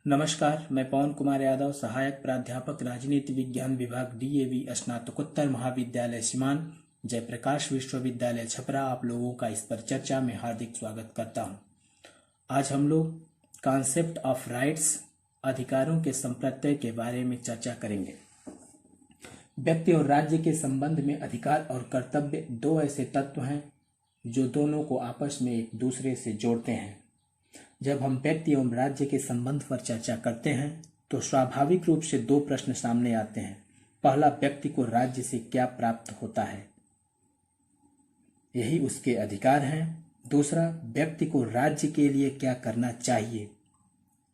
नमस्कार, मैं पवन कुमार यादव, सहायक प्राध्यापक राजनीति विज्ञान विभाग डीएवी स्नातकोत्तर महाविद्यालय सीमान, जयप्रकाश विश्वविद्यालय छपरा आप लोगों का इस पर चर्चा में हार्दिक स्वागत करता हूं। आज हम लोग कॉन्सेप्ट ऑफ राइट्स, अधिकारों के संप्रत्यय के बारे में चर्चा करेंगे। व्यक्ति और राज्य के संबंध में अधिकार और कर्तव्य दो ऐसे तत्व हैं जो दोनों को आपस में एक दूसरे से जोड़ते हैं। जब हम व्यक्ति एवं राज्य के संबंध पर चर्चा करते हैं तो स्वाभाविक रूप से दो प्रश्न सामने आते हैं। पहला, व्यक्ति को राज्य से क्या प्राप्त होता है, यही उसके अधिकार हैं। दूसरा, व्यक्ति को राज्य के लिए क्या करना चाहिए,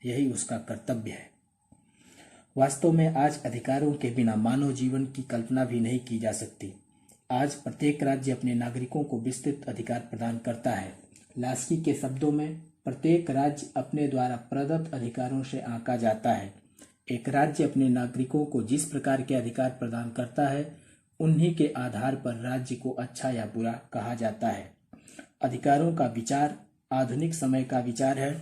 यही उसका कर्तव्य है। वास्तव में आज अधिकारों के बिना मानव जीवन की कल्पना भी नहीं की जा सकती। आज प्रत्येक राज्य अपने नागरिकों को विस्तृत अधिकार प्रदान करता है। लास्की के शब्दों में, प्रत्येक राज्य अपने द्वारा प्रदत्त अधिकारों से आंका जाता है। एक राज्य अपने नागरिकों को जिस प्रकार के अधिकार प्रदान करता है, उन्हीं के आधार पर राज्य को अच्छा या बुरा कहा जाता है। अधिकारों का विचार आधुनिक समय का विचार है।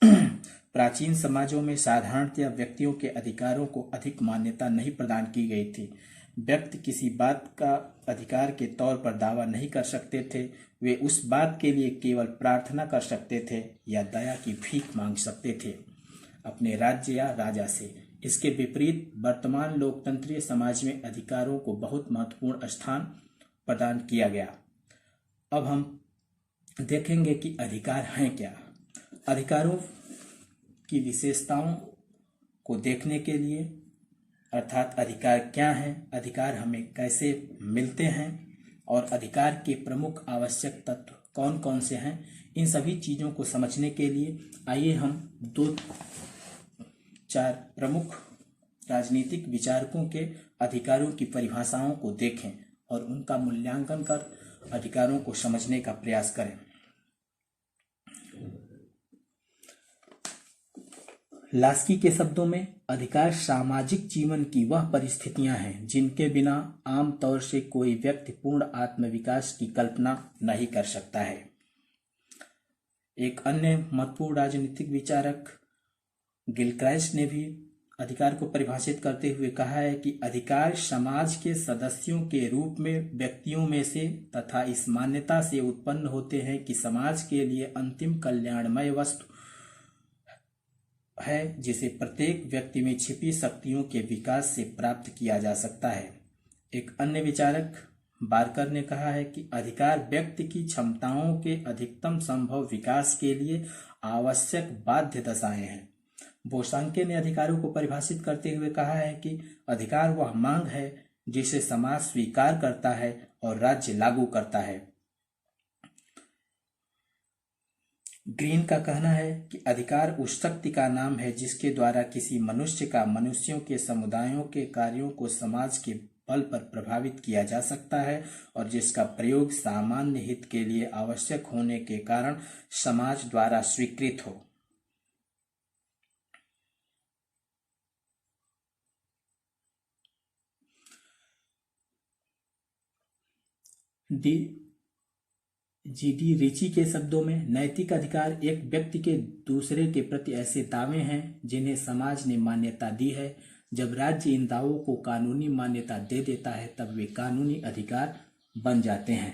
प्राचीन समाजों में साधारणतया व्यक्तियों के अधिकारों को अधिक मान्यता नहीं प्रदान की गई थी। व्यक्ति किसी बात का अधिकार के तौर पर दावा नहीं कर सकते थे। वे उस बात के लिए केवल प्रार्थना कर सकते थे या दया की भीख मांग सकते थे अपने राज्य या राजा से। इसके विपरीत वर्तमान लोकतंत्रीय समाज में अधिकारों को बहुत महत्वपूर्ण स्थान प्रदान किया गया। अब हम देखेंगे कि अधिकार हैं क्या। अधिकारों की विशेषताओं को देखने के लिए, अर्थात अधिकार क्या हैं, अधिकार हमें कैसे मिलते हैं और अधिकार के प्रमुख आवश्यक तत्व कौन कौन से हैं, इन सभी चीज़ों को समझने के लिए आइए हम दो चार प्रमुख राजनीतिक विचारकों के अधिकारों की परिभाषाओं को देखें और उनका मूल्यांकन कर अधिकारों को समझने का प्रयास करें। लास्की के शब्दों में, अधिकार सामाजिक जीवन की वह परिस्थितियां हैं जिनके बिना आमतौर से कोई व्यक्ति पूर्ण आत्मविकास की कल्पना नहीं कर सकता है। एक अन्य महत्वपूर्ण राजनीतिक विचारक गिलक्राइस्ट ने भी अधिकार को परिभाषित करते हुए कहा है कि अधिकार समाज के सदस्यों के रूप में व्यक्तियों में से तथा इस मान्यता से उत्पन्न होते हैं कि समाज के लिए अंतिम कल्याणमय वस्तु है जिसे प्रत्येक व्यक्ति में छिपी शक्तियों के विकास से प्राप्त किया जा सकता है। एक अन्य विचारक बारकर ने कहा है कि अधिकार व्यक्ति की क्षमताओं के अधिकतम संभव विकास के लिए आवश्यक बाध्य दशाएं हैं। बोसांके ने अधिकारों को परिभाषित करते हुए कहा है कि अधिकार वह मांग है जिसे समाज स्वीकार करता है और राज्य लागू करता है। ग्रीन का कहना है कि अधिकार उस शक्ति का नाम है जिसके द्वारा किसी मनुष्य का मनुष्यों के समुदायों के कार्यों को समाज के बल पर प्रभावित किया जा सकता है और जिसका प्रयोग सामान्य हित के लिए आवश्यक होने के कारण समाज द्वारा स्वीकृत हो। जीडी रिची के शब्दों में, नैतिक अधिकार एक व्यक्ति के दूसरे के प्रति ऐसे दावे हैं जिन्हें समाज ने मान्यता दी है। जब राज्य इन दावों को कानूनी मान्यता दे देता है तब वे कानूनी अधिकार बन जाते हैं।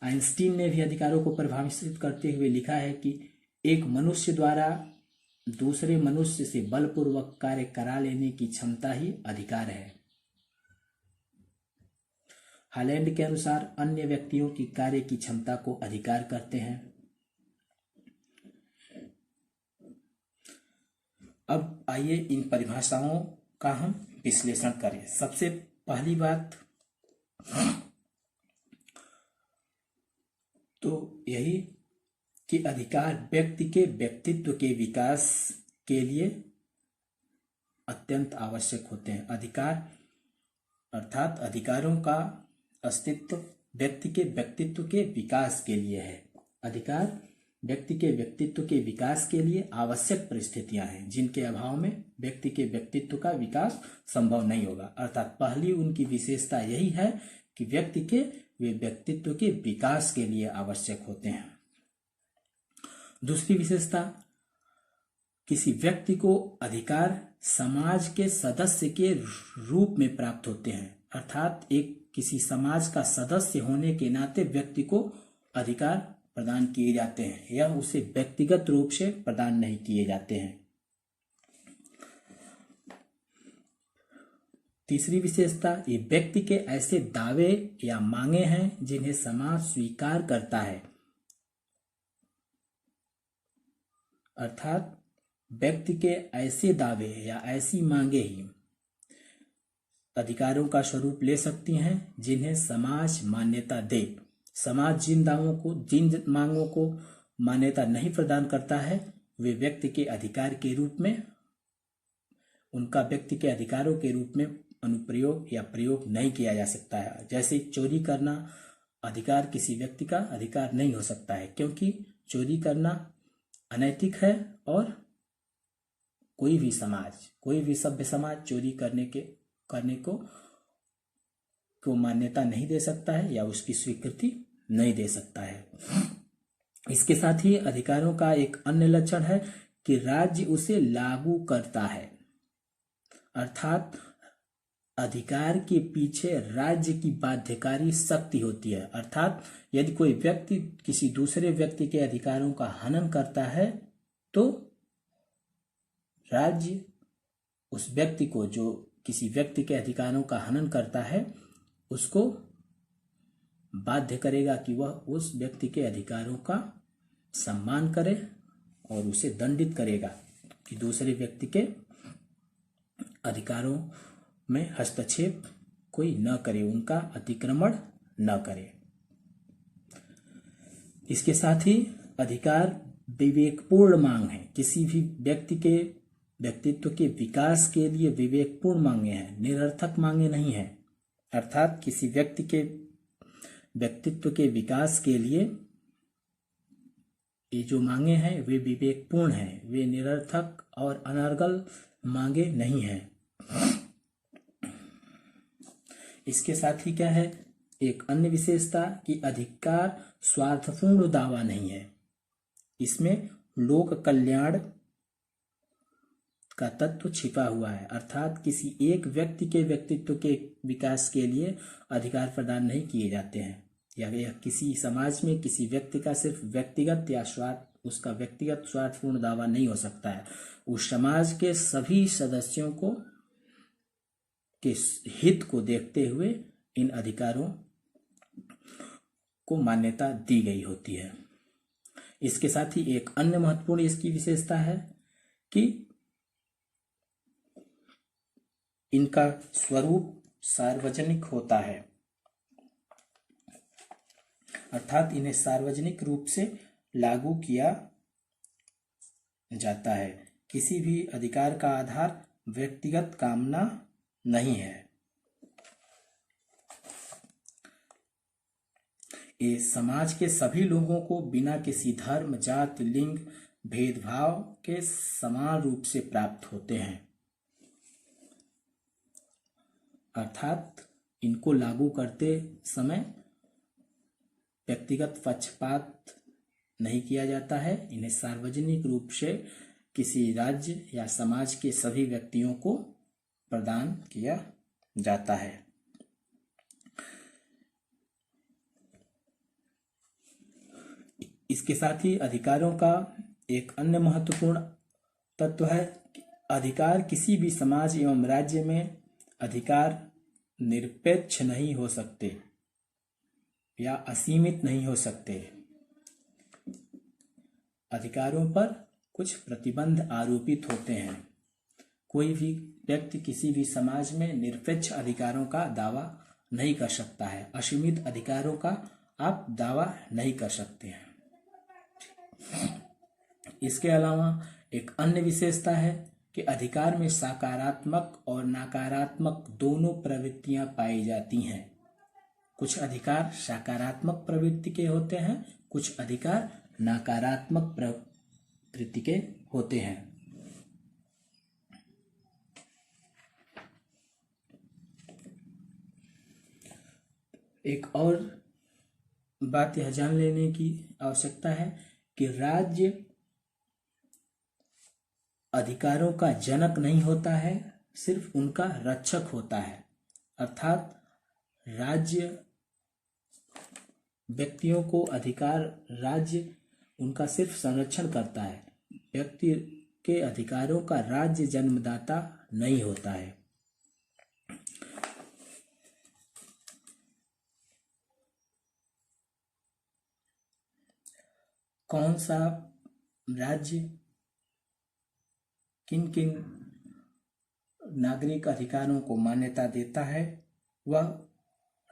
आइंस्टीन ने भी अधिकारों को परिभाषित करते हुए लिखा है कि एक मनुष्य द्वारा दूसरे मनुष्य से बलपूर्वक कार्य करा लेने की क्षमता ही अधिकार है। हालैंड के अनुसार, अन्य व्यक्तियों की कार्य की क्षमता को अधिकार कहते हैं। अब आइए इन परिभाषाओं का हम विश्लेषण करें। सबसे पहली बात तो यही कि अधिकार व्यक्ति के व्यक्तित्व के विकास के लिए अत्यंत आवश्यक होते हैं। अधिकार अर्थात अधिकारों का अस्तित्व व्यक्ति के व्यक्तित्व के विकास के लिए है। अधिकार व्यक्ति के व्यक्तित्व के विकास के लिए आवश्यक परिस्थितियां हैं जिनके अभाव में व्यक्ति के व्यक्तित्व का विकास संभव नहीं होगा। अर्थात पहली उनकी विशेषता यही है कि व्यक्ति के वे व्यक्तित्व के विकास के लिए आवश्यक होते हैं। दूसरी विशेषता किसी व्यक्ति को अधिकार समाज के सदस्य के रूप में प्राप्त होते हैं, अर्थात एक किसी समाज का सदस्य होने के नाते व्यक्ति को अधिकार प्रदान किए जाते हैं, यह उसे व्यक्तिगत रूप से प्रदान नहीं किए जाते हैं। तीसरी विशेषता, ये व्यक्ति के ऐसे दावे या मांगे हैं जिन्हें समाज स्वीकार करता है, अर्थात व्यक्ति के ऐसे दावे या ऐसी मांगे ही अधिकारों का स्वरूप ले सकती हैं जिन्हें समाज मान्यता दे। समाज जिन मांगों को मान्यता नहीं प्रदान करता है वे व्यक्ति के अधिकार के रूप में, उनका व्यक्ति के अधिकारों के रूप में अनुप्रयोग या प्रयोग नहीं किया जा सकता है। जैसे चोरी करना अधिकार किसी व्यक्ति का अधिकार नहीं हो सकता है, क्योंकि चोरी करना अनैतिक है और कोई भी सभ्य समाज चोरी करने को मान्यता नहीं दे सकता है या उसकी स्वीकृति नहीं दे सकता है। इसके साथ ही अधिकारों का एक अन्य लक्षण है कि राज्य उसे लागू करता है, अर्थात अधिकार के पीछे राज्य की बाध्यकारी शक्ति होती है। अर्थात यदि कोई व्यक्ति किसी दूसरे व्यक्ति के अधिकारों का हनन करता है तो राज्य उस व्यक्ति को, जो किसी व्यक्ति के अधिकारों का हनन करता है, उसको बाध्य करेगा कि वह उस व्यक्ति के अधिकारों का सम्मान करे और उसे दंडित करेगा कि दूसरे व्यक्ति के अधिकारों में हस्तक्षेप कोई न करे, उनका अतिक्रमण न करे। इसके साथ ही अधिकार विवेकपूर्ण मांग है। किसी भी व्यक्ति के व्यक्तित्व के विकास के लिए विवेकपूर्ण मांगे हैं, निरर्थक मांगे नहीं हैं। अर्थात किसी व्यक्ति के व्यक्तित्व के विकास के लिए ये जो मांगे हैं वे विवेकपूर्ण हैं, वे निरर्थक और अनर्गल मांगे नहीं हैं। इसके साथ ही क्या है, एक अन्य विशेषता कि अधिकार स्वार्थपूर्ण दावा नहीं है, इसमें लोक कल्याण का तत्व छिपा हुआ है। अर्थात किसी एक व्यक्ति के व्यक्तित्व के विकास के लिए अधिकार प्रदान नहीं किए जाते हैं, या किसी समाज में किसी व्यक्ति का सिर्फ व्यक्तिगत या उसका व्यक्तिगत स्वार्थपूर्ण दावा नहीं हो सकता है। उस समाज के सभी सदस्यों के हित को देखते हुए इन अधिकारों को मान्यता दी गई होती है। इसके साथ ही एक अन्य महत्वपूर्ण इसकी विशेषता है कि इनका स्वरूप सार्वजनिक होता है, अर्थात इन्हें सार्वजनिक रूप से लागू किया जाता है। किसी भी अधिकार का आधार व्यक्तिगत कामना नहीं है। ये समाज के सभी लोगों को बिना किसी धर्म, जाति, लिंग भेदभाव के समान रूप से प्राप्त होते हैं। अर्थात इनको लागू करते समय व्यक्तिगत पक्षपात नहीं किया जाता है, इन्हें सार्वजनिक रूप से किसी राज्य या समाज के सभी व्यक्तियों को प्रदान किया जाता है। इसके साथ ही अधिकारों का एक अन्य महत्वपूर्ण तत्व है कि अधिकार किसी भी समाज एवं राज्य में अधिकार निरपेक्ष नहीं हो सकते या असीमित नहीं हो सकते। अधिकारों पर कुछ प्रतिबंध आरोपित होते हैं। कोई भी व्यक्ति किसी भी समाज में निरपेक्ष अधिकारों का दावा नहीं कर सकता है। असीमित अधिकारों का आप दावा नहीं कर सकते हैं। इसके अलावा एक अन्य विशेषता है कि अधिकार में सकारात्मक और नकारात्मक दोनों प्रवृत्तियां पाई जाती हैं। कुछ अधिकार सकारात्मक प्रवृत्ति के होते हैं, कुछ अधिकार नकारात्मक प्रवृत्ति के होते हैं। एक और बात यह जान लेने की आवश्यकता है कि राज्य अधिकारों का जनक नहीं होता है, सिर्फ उनका रक्षक होता है। अर्थात राज्य व्यक्तियों को अधिकार, राज्य उनका सिर्फ संरक्षण करता है। व्यक्ति के अधिकारों का राज्य जन्मदाता नहीं होता है। कौन सा राज्य किन किन नागरिक अधिकारों को मान्यता देता है, वह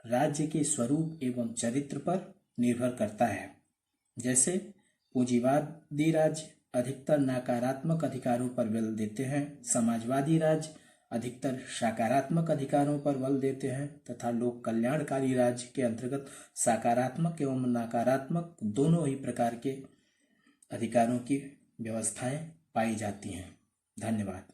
राज्य के स्वरूप एवं चरित्र पर निर्भर करता है। जैसे पूंजीवादी राज्य अधिकतर नकारात्मक अधिकारों पर बल देते हैं, समाजवादी राज्य अधिकतर सकारात्मक अधिकारों पर बल देते हैं, तथा लोक कल्याणकारी राज्य के अंतर्गत सकारात्मक एवं नकारात्मक दोनों ही प्रकार के अधिकारों की व्यवस्थाएं पाई जाती हैं। धन्यवाद।